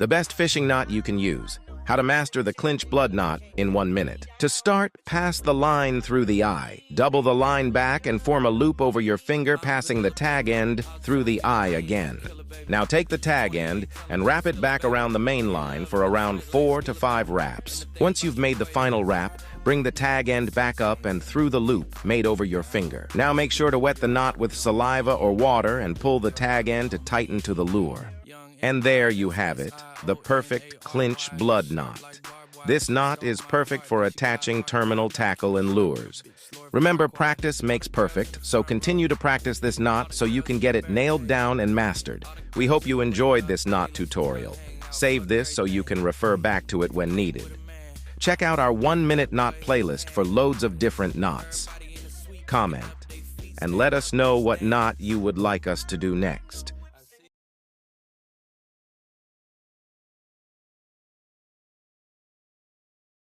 The best fishing knot you can use. How to master the clinch blood knot in 1 minute. To start, pass the line through the eye. Double the line back and form a loop over your finger, passing the tag end through the eye again. Now take the tag end and wrap it back around the main line for around 4 to 5 wraps. Once you've made the final wrap, bring the tag end back up and through the loop made over your finger. Now make sure to wet the knot with saliva or water and pull the tag end to tighten to the lure. And there you have it, the perfect clinch blood knot. This knot is perfect for attaching terminal tackle and lures. Remember, practice makes perfect, so continue to practice this knot so you can get it nailed down and mastered. We hope you enjoyed this knot tutorial. Save this so you can refer back to it when needed. Check out our 1-minute knot playlist for loads of different knots. Comment, and let us know what knot you would like us to do next.